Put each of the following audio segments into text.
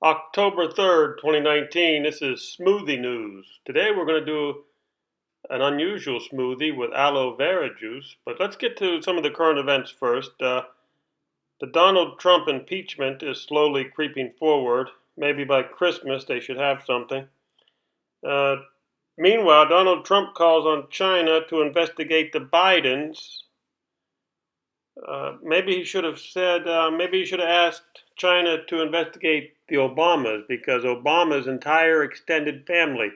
October 3rd, 2019. This is Smoothie News. Today we're going to do an unusual smoothie with aloe vera juice, but let's get to some of the current events first. The Donald Trump impeachment is slowly creeping forward. Maybe by Christmas they should have something. Uh, Meanwhile, Donald Trump calls on China to investigate the Bidens. Maybe he should have asked China to investigate the Obamas because Obama's entire extended family,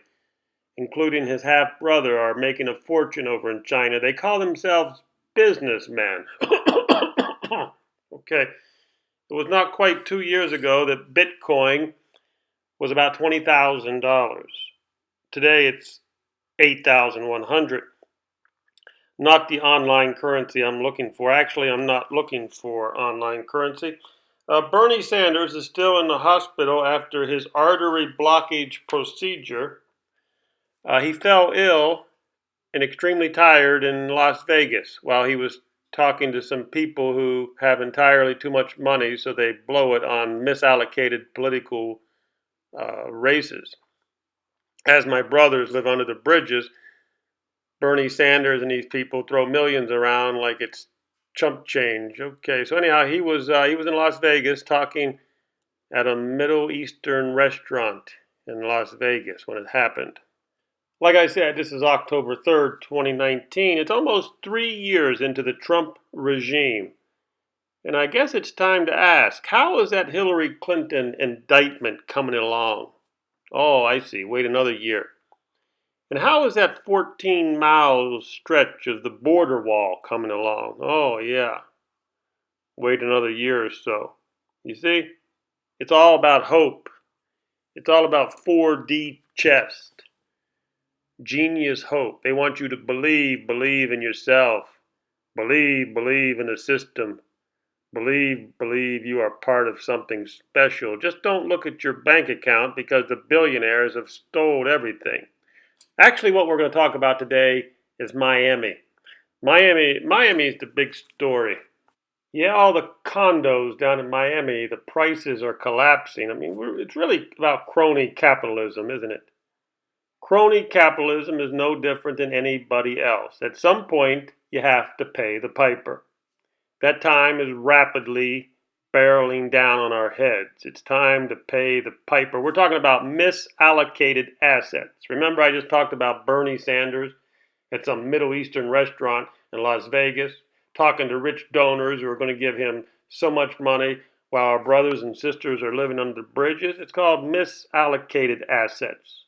including his half brother, are making a fortune over in China. They call themselves businessmen. Okay. It was not quite 2 years ago that Bitcoin was about $20,000. Today it's 8,100. Not the online currency I'm looking for. Actually, I'm not looking for online currency. Bernie Sanders is still in the hospital after his artery blockage procedure. He fell ill and extremely tired in Las Vegas while he was talking to some people who have entirely too much money, so they blow it on misallocated political races. As my brothers live under the bridges, Bernie Sanders and these people throw millions around like it's chump change. Okay, so anyhow, he was in Las Vegas talking at a Middle Eastern restaurant in Las Vegas when it happened. Like I said, this is October 3rd, 2019. It's almost 3 years into the Trump regime. And I guess it's time to ask, how is that Hillary Clinton indictment coming along? Oh, I see. Wait another year. And how is that 14-mile stretch of the border wall coming along? Oh, yeah. Wait another year or so. You see? It's all about hope. It's all about 4D chess. Genius hope. They want you to believe in yourself. Believe in the system. Believe you are part of something special. Just don't look at your bank account because the billionaires have stole everything. Actually, what we're going to talk about today is Miami. Miami is the big story. Yeah, all the condos down in Miami, the prices are collapsing. I mean, it's really about crony capitalism, isn't it? Crony capitalism is no different than anybody else. At some point, you have to pay the piper. That time is rapidly barreling down on our heads. It's time to pay the piper. We're talking about misallocated assets. Remember, I just talked about Bernie Sanders at some Middle Eastern restaurant in Las Vegas, talking to rich donors who are going to give him so much money while our brothers and sisters are living under bridges. It's called misallocated assets.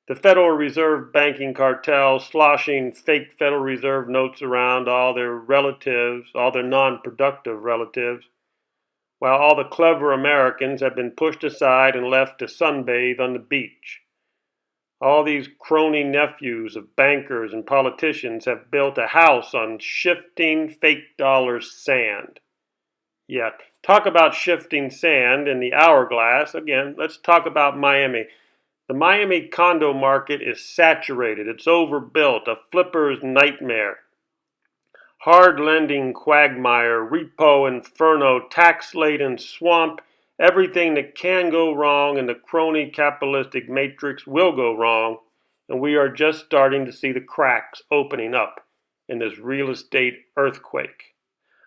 The Federal Reserve banking cartel sloshing fake Federal Reserve notes around all their relatives, all their non-productive relatives, while all the clever Americans have been pushed aside and left to sunbathe on the beach. All these crony nephews of bankers and politicians have built a house on shifting fake dollar sand. Yeah, talk about shifting sand in the hourglass. Again, let's talk about Miami. The Miami condo market is saturated. It's overbuilt, a flipper's nightmare. Hard lending quagmire, repo inferno, tax-laden swamp, everything that can go wrong in the crony capitalistic matrix will go wrong, and we are just starting to see the cracks opening up in this real estate earthquake.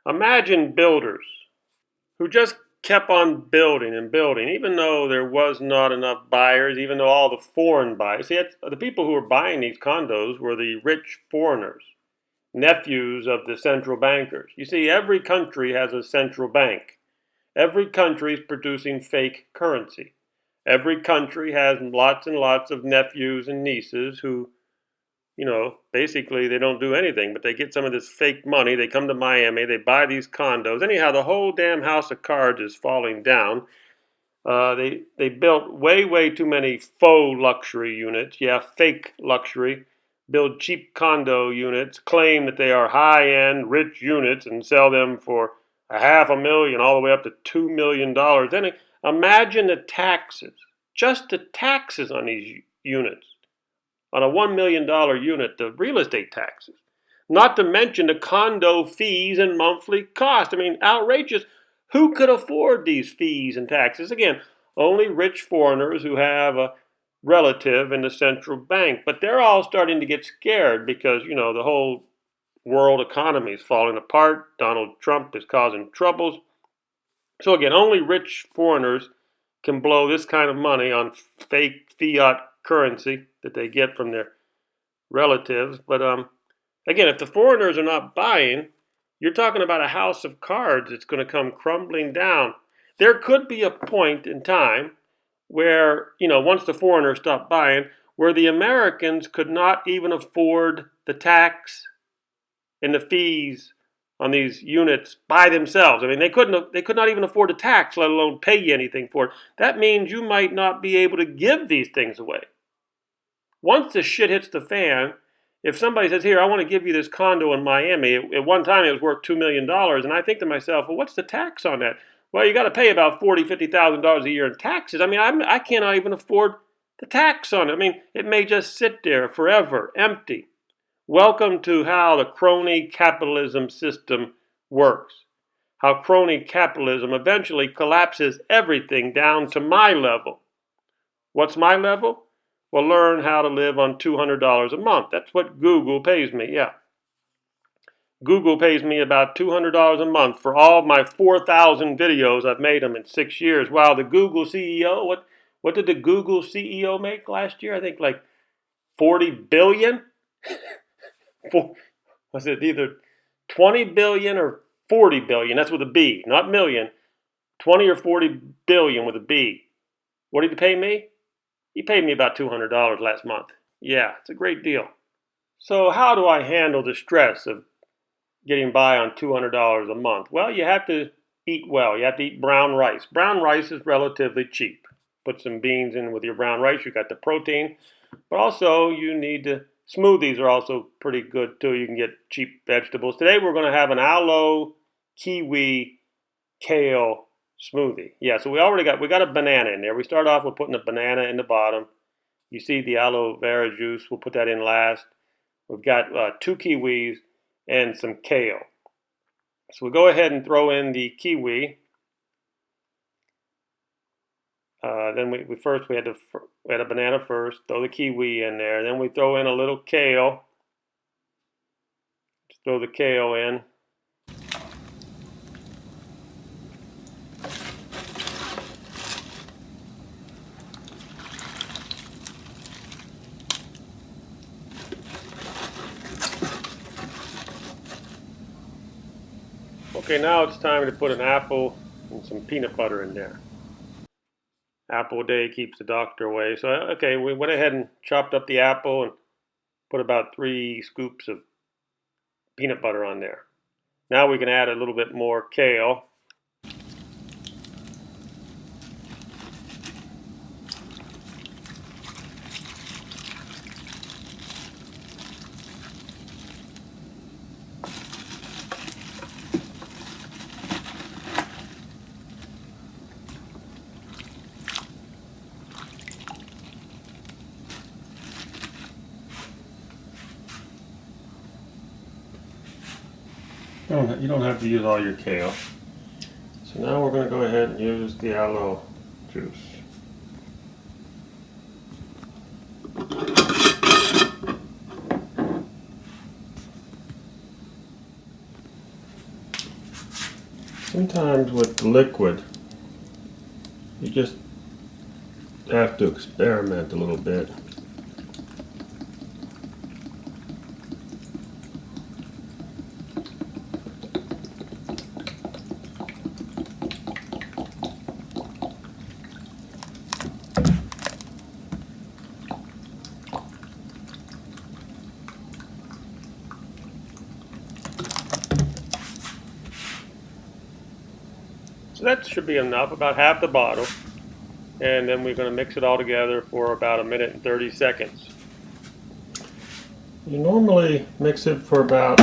Imagine builders who just kept on building and building, even though there was not enough buyers, even though all the foreign buyers. See, the people who were buying these condos were the rich foreigners, nephews of the central bankers. You see, every country has a central bank. Every country is producing fake currency. Every country has lots and lots of nephews and nieces who, basically they don't do anything, but they get some of this fake money. They come to Miami, they buy these condos. Anyhow, the whole damn house of cards is falling down. They built way too many faux luxury units. Yeah, fake luxury. Build cheap condo units, claim that they are high-end, rich units, and sell them for $500,000 all the way up to $2 million. Then imagine the taxes, just the taxes on these units. On a $1 million unit, the real estate taxes. Not to mention the condo fees and monthly cost. I mean, outrageous. Who could afford these fees and taxes? Again, only rich foreigners who have a relative in the central bank. But they're all starting to get scared because, the whole world economy is falling apart. Donald Trump is causing troubles. So again, only rich foreigners can blow this kind of money on fake fiat currency that they get from their relatives. But again, if the foreigners are not buying, you're talking about a house of cards that's going to come crumbling down. There could be a point in time where, once the foreigners stop buying, where the Americans could not even afford the tax and the fees on these units by themselves. I mean, they could not even afford the tax, let alone pay you anything for it. That means you might not be able to give these things away. Once the shit hits the fan, if somebody says, here, I want to give you this condo in Miami, at one time it was worth $2 million, and I think to myself, well, what's the tax on that? Well, you got to pay about $40,000, $50,000 a year in taxes. I mean, I cannot even afford the tax on it. I mean, it may just sit there forever, empty. Welcome to how the crony capitalism system works. How crony capitalism eventually collapses everything down to my level. What's my level? Well, learn how to live on $200 a month. That's what Google pays me, yeah. Google pays me about $200 a month for all of my 4,000 videos. I've made them in 6 years. Wow, the Google CEO, what did the Google CEO make last year? I think like 40 billion? Was it either 20 billion or 40 billion? That's with a B, not million. 20 or 40 billion with a B. What did he pay me? He paid me about $200 last month. Yeah, it's a great deal. So how do I handle the stress of getting by on $200 a month? Well, you have to eat well. You have to eat brown rice. Brown rice is relatively cheap. Put some beans in with your brown rice. You got the protein. But also you need to, smoothies are also pretty good too. You can get cheap vegetables. Today we're going to have an Aloe-Kiwi-Kale smoothie. Yeah, so we got a banana in there. We start off with putting a banana in the bottom. You see the aloe vera juice. We'll put that in last. We've got 2 kiwis and some kale. So we'll go ahead and throw in the kiwi. Then we had a banana first. Throw the kiwi in there. Then we throw in a little kale. Just throw the kale in. Okay, now it's time to put an apple and some peanut butter in there. Apple a day keeps the doctor away. So, okay, we went ahead and chopped up the apple and put about 3 scoops of peanut butter on there. Now we can add a little bit more kale. You don't have to use all your kale. So now we're going to go ahead and use the aloe juice. Sometimes with liquid, you just have to experiment a little bit. So that should be enough, about half the bottle. And then we're going to mix it all together for about 1 minute and 30 seconds. You normally mix it for about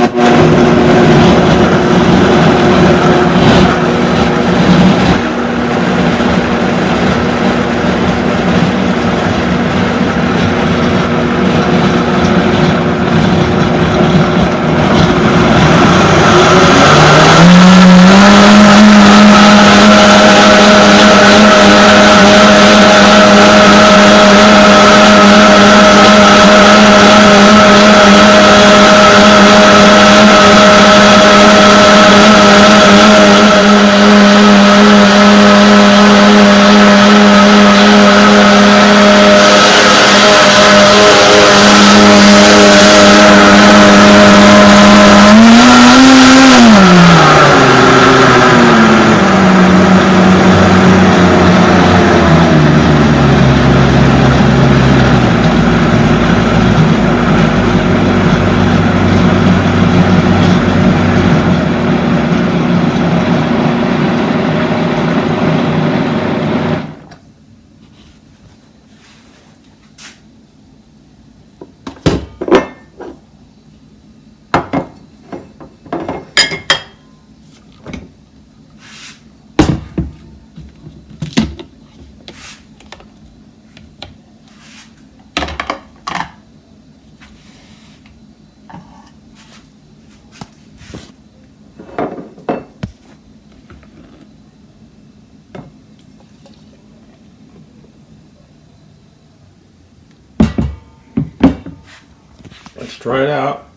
try it out.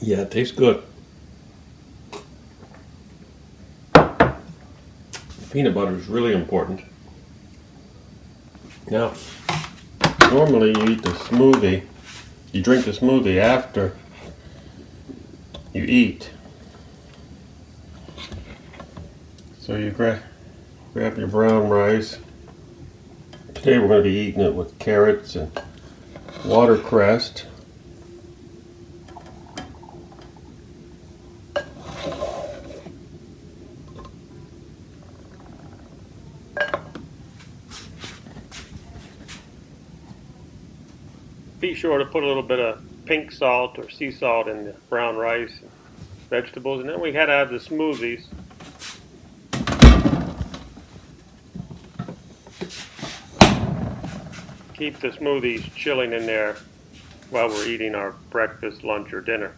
Yeah, it tastes good. Peanut butter is really important. Now, normally you eat the smoothie, you drink the smoothie after you eat. So you grab your brown rice. Today we're going to be eating it with carrots and watercress. Be sure to put a little bit of pink salt or sea salt in the brown rice and vegetables, and then we had to have the smoothies. Keep the smoothies chilling in there while we're eating our breakfast, lunch, or dinner.